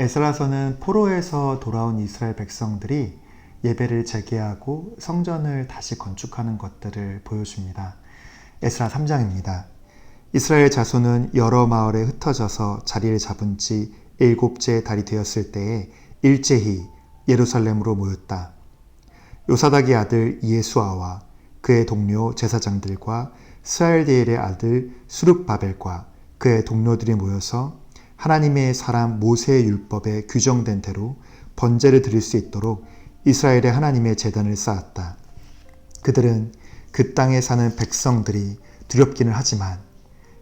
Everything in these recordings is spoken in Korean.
에스라서는 포로에서 돌아온 이스라엘 백성들이 예배를 재개하고 성전을 다시 건축하는 것들을 보여줍니다. 에스라 3장입니다. 이스라엘 자손은 여러 마을에 흩어져서 자리를 잡은 지 7째 달이 되었을 때에 일제히 예루살렘으로 모였다. 요사닥의 아들 예수아와 그의 동료 제사장들과 스알디엘의 아들 수룹바벨과 그의 동료들이 모여서 하나님의 사람 모세의 율법에 규정된 대로 번제를 드릴 수 있도록 이스라엘의 하나님의 제단을 쌓았다. 그들은 그 땅에 사는 백성들이 두렵기는 하지만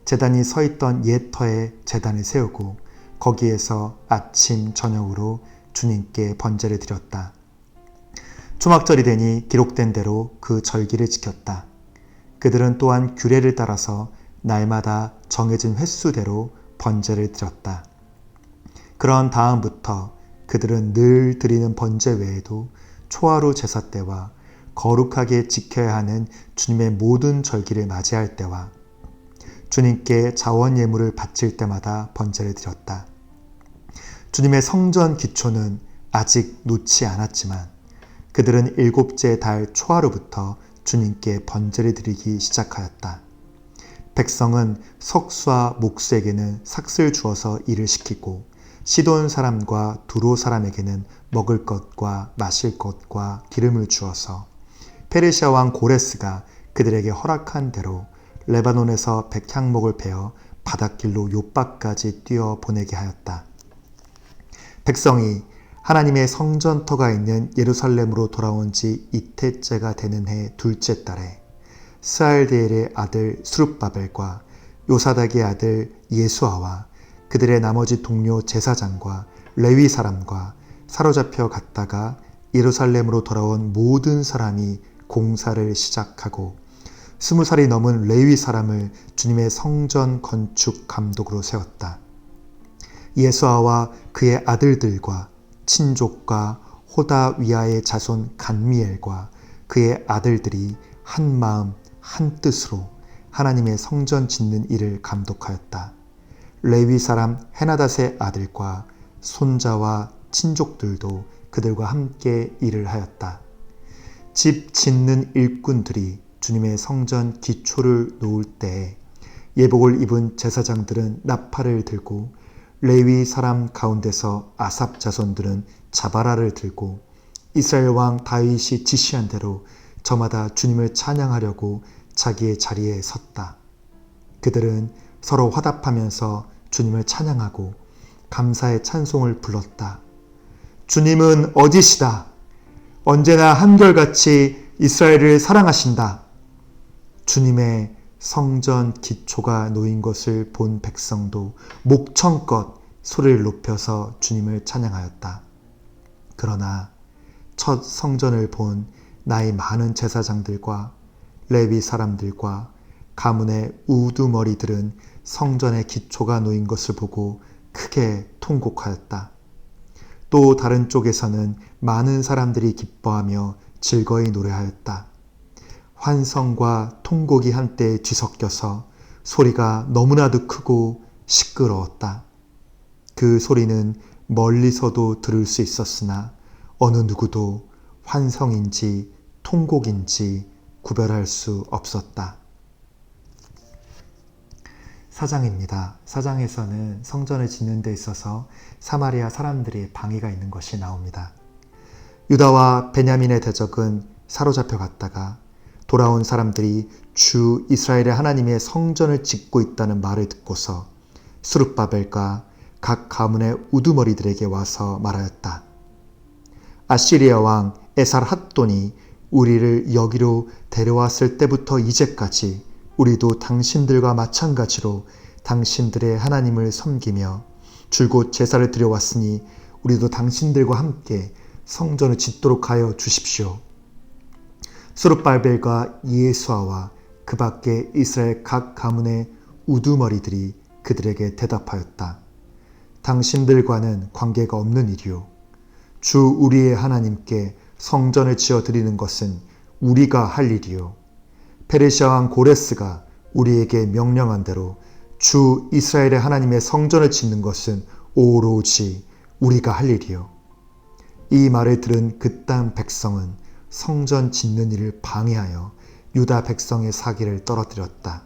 제단이 서 있던 옛 터에 제단을 세우고 거기에서 아침 저녁으로 주님께 번제를 드렸다. 초막절이 되니 기록된 대로 그 절기를 지켰다. 그들은 또한 규례를 따라서 날마다 정해진 횟수대로 번제를 드렸다. 그런 다음부터 그들은 늘 드리는 번제 외에도 초하루 제사 때와 거룩하게 지켜야 하는 주님의 모든 절기를 맞이할 때와 주님께 자원 예물을 바칠 때마다 번제를 드렸다. 주님의 성전 기초는 아직 놓지 않았지만 그들은 7째 달 초하루부터 주님께 번제를 드리기 시작하였다. 백성은 석수와 목수에게는 삭슬 주어서 일을 시키고 시돈 사람과 두로 사람에게는 먹을 것과 마실 것과 기름을 주어서 페르시아 왕 고레스가 그들에게 허락한 대로 레바논에서 백향목을 베어 바닷길로 욥바까지 뛰어 보내게 하였다. 백성이 하나님의 성전터가 있는 예루살렘으로 돌아온 지 이태째가 되는 해 둘째 달에 스알디엘의 아들 수룹바벨과 요사닥의 아들 예수아와 그들의 나머지 동료 제사장과 레위 사람과 사로잡혀 갔다가 예루살렘으로 돌아온 모든 사람이 공사를 시작하고 20살이 넘은 레위 사람을 주님의 성전 건축 감독으로 세웠다. 예수아와 그의 아들들과 친족과 호다위아의 자손 간미엘과 그의 아들들이 한 마음 한 뜻으로 하나님의 성전 짓는 일을 감독하였다. 레위 사람 헤나닷의 아들과 손자와 친족들도 그들과 함께 일을 하였다. 집 짓는 일꾼들이 주님의 성전 기초를 놓을 때에 예복을 입은 제사장들은 나팔을 들고 레위 사람 가운데서 아삽 자손들은 자바라를 들고 이스라엘 왕 다윗이 지시한 대로 저마다 주님을 찬양하려고 자기의 자리에 섰다. 그들은 서로 화답하면서 주님을 찬양하고 감사의 찬송을 불렀다. 주님은 어디시다. 언제나 한결같이 이스라엘을 사랑하신다. 주님의 성전 기초가 놓인 것을 본 백성도 목청껏 소리를 높여서 주님을 찬양하였다. 그러나 첫 성전을 본 나이 많은 제사장들과 레위 사람들과 가문의 우두머리들은 성전의 기초가 놓인 것을 보고 크게 통곡하였다. 또 다른 쪽에서는 많은 사람들이 기뻐하며 즐거이 노래하였다. 환성과 통곡이 한때 뒤섞여서 소리가 너무나도 크고 시끄러웠다. 그 소리는 멀리서도 들을 수 있었으나 어느 누구도 환성인지 통곡인지 구별할 수 없었다. 4장입니다. 4장에서는 성전을 짓는 데 있어서 사마리아 사람들의 방해가 있는 것이 나옵니다. 유다와 베냐민의 대적은 사로잡혀 갔다가 돌아온 사람들이 주 이스라엘의 하나님의 성전을 짓고 있다는 말을 듣고서 수룹바벨과 각 가문의 우두머리들에게 와서 말하였다. 아시리아 왕 에살핫돈이 우리를 여기로 데려왔을 때부터 이제까지 우리도 당신들과 마찬가지로 당신들의 하나님을 섬기며 줄곧 제사를 드려왔으니 우리도 당신들과 함께 성전을 짓도록 하여 주십시오. 수룹바벨과 예수아와 그 밖에 이스라엘 각 가문의 우두머리들이 그들에게 대답하였다. 당신들과는 관계가 없는 일이요. 주 우리의 하나님께 성전을 지어 드리는 것은 우리가 할 일이요. 페르시아 왕 고레스가 우리에게 명령한 대로 주 이스라엘의 하나님의 성전을 짓는 것은 오로지 우리가 할 일이요. 이 말을 들은 그 땅 백성은 성전 짓는 일을 방해하여 유다 백성의 사기를 떨어뜨렸다.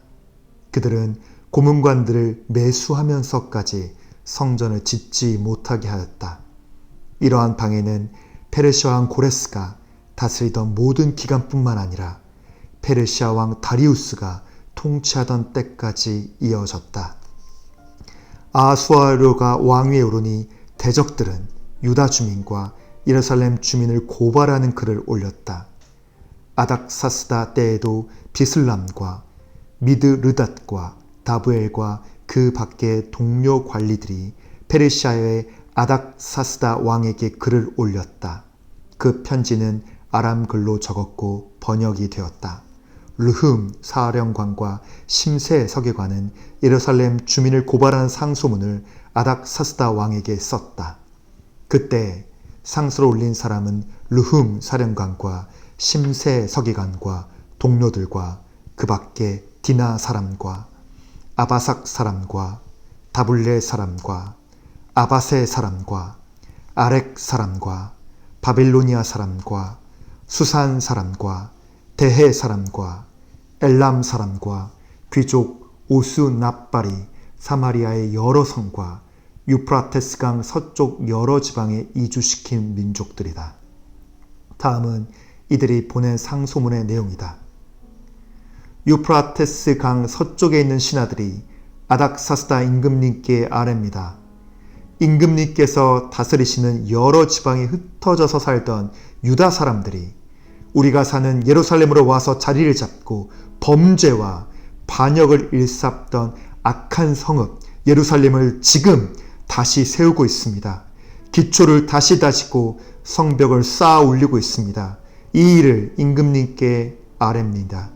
그들은 고문관들을 매수하면서까지 성전을 짓지 못하게 하였다. 이러한 방해는 페르시아 왕 고레스가 다스리던 모든 기간뿐만 아니라 페르시아 왕 다리우스가 통치하던 때까지 이어졌다. 아하수에로가 왕위에 오르니 대적들은 유다 주민과 예루살렘 주민을 고발하는 글을 올렸다. 아닥사스다 때에도 비슬람과 미드르닷과 다브엘과 그 밖의 동료 관리들이 페르시아의 아닥사스다 왕에게 글을 올렸다. 그 편지는 아람 글로 적었고 번역이 되었다. 르흠 사령관과 심세 서기관은 예루살렘 주민을 고발하는 상소문을 아닥사스다 왕에게 썼다. 그때 상소를 올린 사람은 르흠 사령관과 심세 서기관과 동료들과 그 밖에 디나 사람과 아바삭 사람과 다블레 사람과 아바세 사람과 아렉 사람과 바빌로니아 사람과 수산 사람과 대해 사람과 엘람 사람과 귀족 오스납발이 사마리아의 여러 성과 유프라테스강 서쪽 여러 지방에 이주시킨 민족들이다. 다음은 이들이 보낸 상소문의 내용이다. 유프라테스강 서쪽에 있는 신하들이 아닥사스다 임금님께 아뢰입니다. 임금님께서 다스리시는 여러 지방에 흩어져서 살던 유다 사람들이 우리가 사는 예루살렘으로 와서 자리를 잡고 범죄와 반역을 일삼던 악한 성읍 예루살렘을 지금 다시 세우고 있습니다. 기초를 다시 다지고 성벽을 쌓아 올리고 있습니다. 이 일을 임금님께 아뢰입니다.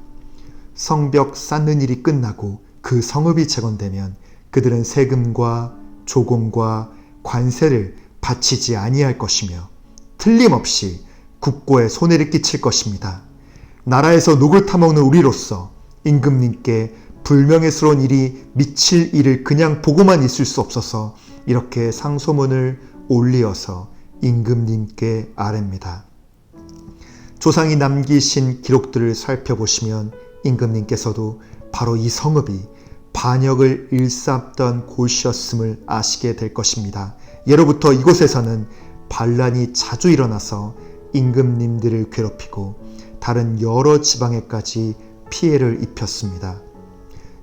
성벽 쌓는 일이 끝나고 그 성읍이 재건되면 그들은 세금과 조공과 관세를 바치지 아니할 것이며 틀림없이 국고에 손해를 끼칠 것입니다. 나라에서 녹을 타먹는 우리로서 임금님께 불명예스러운 일이 미칠 일을 그냥 보고만 있을 수 없어서 이렇게 상소문을 올리어서 임금님께 아뢰입니다. 조상이 남기신 기록들을 살펴보시면 임금님께서도 바로 이 성읍이 반역을 일삼던 곳이었음을 아시게 될 것입니다. 예로부터 이곳에서는 반란이 자주 일어나서 임금님들을 괴롭히고 다른 여러 지방에까지 피해를 입혔습니다.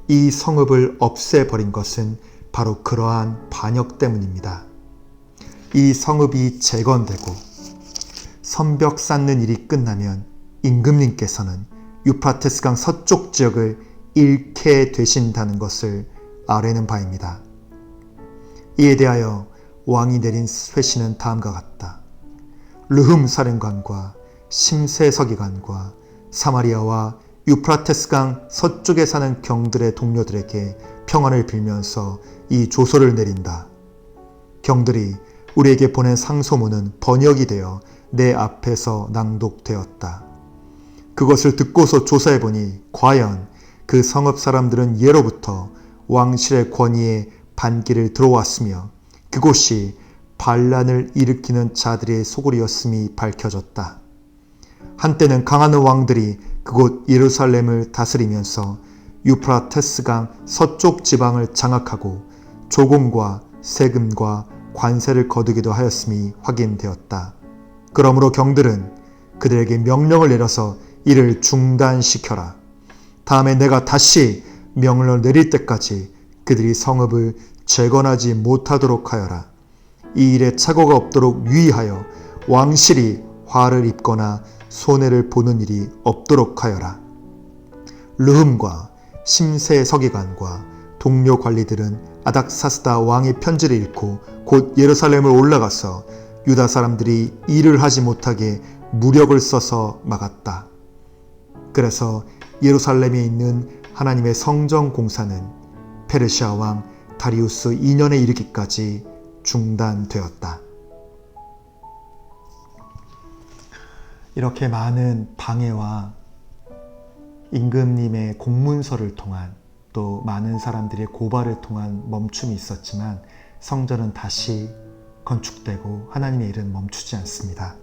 이 성읍을 없애버린 것은 바로 그러한 반역 때문입니다. 이 성읍이 재건되고 성벽 쌓는 일이 끝나면 임금님께서는 유프라테스강 서쪽 지역을 잃게 되신다는 것을 아뢰는 바입니다. 이에 대하여 왕이 내린 회신은 다음과 같다. 르흠 사령관과 심세 서기관과 사마리아와 유프라테스강 서쪽에 사는 경들의 동료들에게 평안을 빌면서 이 조서를 내린다. 경들이 우리에게 보낸 상소문은 번역이 되어 내 앞에서 낭독되었다. 그것을 듣고서 조사해보니 과연 그 성읍 사람들은 예로부터 왕실의 권위에 반기를 들어왔으며 그곳이 반란을 일으키는 자들의 소굴이었음이 밝혀졌다. 한때는 강한 왕들이 그곳 예루살렘을 다스리면서 유프라테스강 서쪽 지방을 장악하고 조공과 세금과 관세를 거두기도 하였음이 확인되었다. 그러므로 경들은 그들에게 명령을 내려서 이를 중단시켜라. 다음에 내가 다시 명령을 내릴 때까지 그들이 성읍을 재건하지 못하도록 하여라. 이 일에 착오가 없도록 유의하여 왕실이 화를 입거나 손해를 보는 일이 없도록 하여라. 르흠과 심세 서기관과 동료 관리들은 아닥사스다 왕의 편지를 읽고 곧 예루살렘을 올라가서 유다 사람들이 일을 하지 못하게 무력을 써서 막았다. 그래서 예루살렘에 있는 하나님의 성전 공사는 페르시아 왕 다리우스 2년에 이르기까지 중단되었다. 이렇게 많은 방해와 임금님의 공문서를 통한 또 많은 사람들의 고발을 통한 멈춤이 있었지만 성전은 다시 건축되고 하나님의 일은 멈추지 않습니다.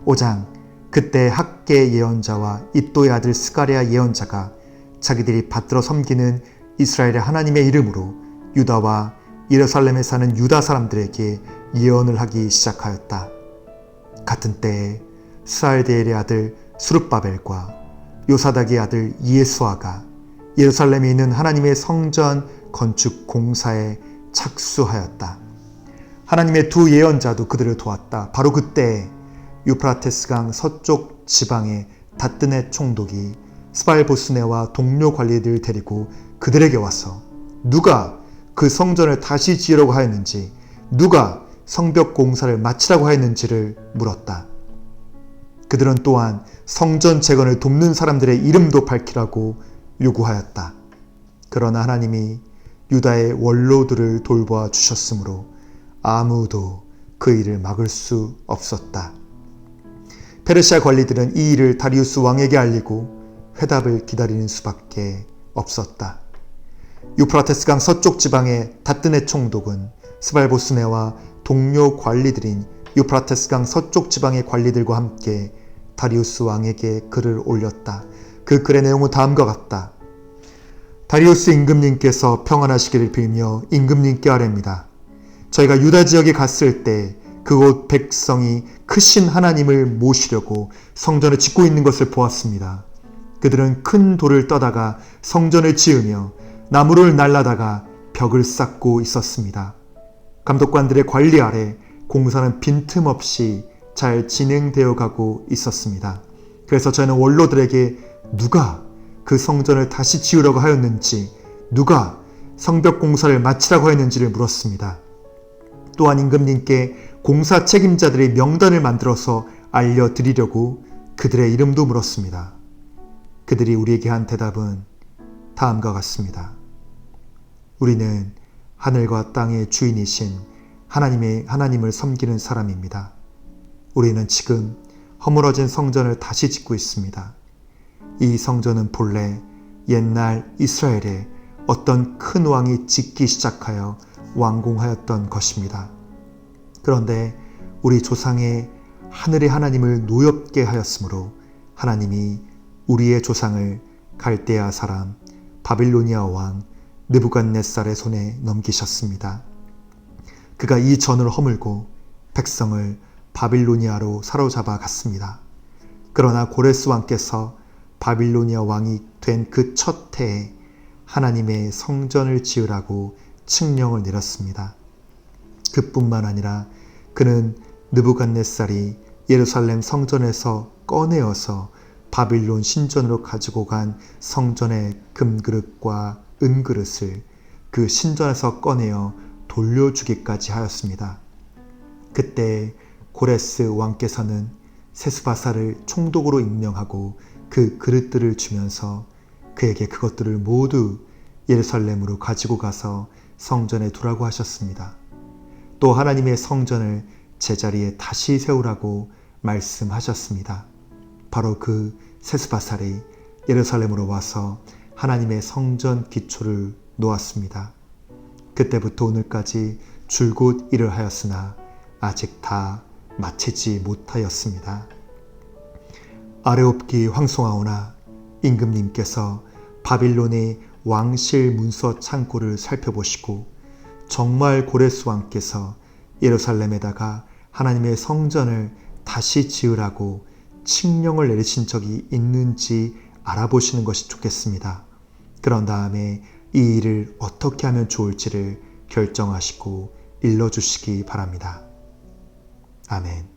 5장, 그때 학계 예언자와 이또의 아들 스가랴 예언자가 자기들이 받들어 섬기는 이스라엘의 하나님의 이름으로 유다와 예루살렘에 사는 유다 사람들에게 예언을 하기 시작하였다. 같은 때에 스알디엘의 아들 수룹바벨과 요사닥의 아들 이에수아가 예루살렘에 있는 하나님의 성전 건축 공사에 착수하였다. 하나님의 두 예언자도 그들을 도왔다. 바로 그때 유프라테스강 서쪽 지방의 다뜨네 총독이 스발보스네와 동료 관리들을 데리고 그들에게 와서 누가 그 성전을 다시 지으려고 하였는지, 누가 성벽 공사를 마치라고 하였는지를 물었다. 그들은 또한 성전 재건을 돕는 사람들의 이름도 밝히라고 요구하였다. 그러나 하나님이 유다의 원로들을 돌보아 주셨으므로 아무도 그 일을 막을 수 없었다. 페르시아 관리들은 이 일을 다리우스 왕에게 알리고 회답을 기다리는 수밖에 없었다. 유프라테스강 서쪽 지방의 다뜨네 총독은 스발보스네와 동료 관리들인 유프라테스강 서쪽 지방의 관리들과 함께 다리우스 왕에게 글을 올렸다. 그 글의 내용은 다음과 같다. 다리우스 임금님께서 평안하시기를 빌며 임금님께 아뢰입니다. 저희가 유다 지역에 갔을 때 그곳 백성이 크신 하나님을 모시려고 성전을 짓고 있는 것을 보았습니다. 그들은 큰 돌을 떠다가 성전을 지으며 나무를 날라다가 벽을 쌓고 있었습니다. 감독관들의 관리 아래 공사는 빈틈없이 잘 진행되어 가고 있었습니다. 그래서 저희는 원로들에게 누가 그 성전을 다시 지으려고 하였는지, 누가 성벽 공사를 마치라고 하였는지를 물었습니다. 또한 임금님께 공사 책임자들의 명단을 만들어서 알려드리려고 그들의 이름도 물었습니다. 그들이 우리에게 한 대답은 다음과 같습니다. 우리는 하늘과 땅의 주인이신 하나님을 섬기는 사람입니다. 우리는 지금 허물어진 성전을 다시 짓고 있습니다. 이 성전은 본래 옛날 이스라엘에 어떤 큰 왕이 짓기 시작하여 완공하였던 것입니다. 그런데 우리 조상의 하늘의 하나님을 노엽게 하였으므로 하나님이 우리의 조상을 갈대아 사람 바빌로니아 왕 느부갓네살의 손에 넘기셨습니다. 그가 이 전을 허물고 백성을 바빌로니아로 사로잡아 갔습니다. 그러나 고레스 왕께서 바빌로니아 왕이 된 그 첫 해에 하나님의 성전을 지으라고 칙령을 내렸습니다. 그뿐만 아니라 그는 느부갓네살이 예루살렘 성전에서 꺼내어서 바빌론 신전으로 가지고 간 성전의 금그릇과 은그릇을 그 신전에서 꺼내어 돌려주기까지 하였습니다. 그때 고레스 왕께서는 세스바사를 총독으로 임명하고 그 그릇들을 주면서 그에게 그것들을 모두 예루살렘으로 가지고 가서 성전에 두라고 하셨습니다. 또 하나님의 성전을 제자리에 다시 세우라고 말씀하셨습니다. 바로 그 세스바살이 예루살렘으로 와서 하나님의 성전 기초를 놓았습니다. 그때부터 오늘까지 줄곧 일을 하였으나 아직 다 마치지 못하였습니다. 아레옵기 황송하오나 임금님께서 바빌론의 왕실 문서 창고를 살펴보시고 정말 고레스 왕께서 예루살렘에다가 하나님의 성전을 다시 지으라고 칙령을 내리신 적이 있는지 알아보시는 것이 좋겠습니다. 그런 다음에 이 일을 어떻게 하면 좋을지를 결정하시고 일러주시기 바랍니다. 아멘.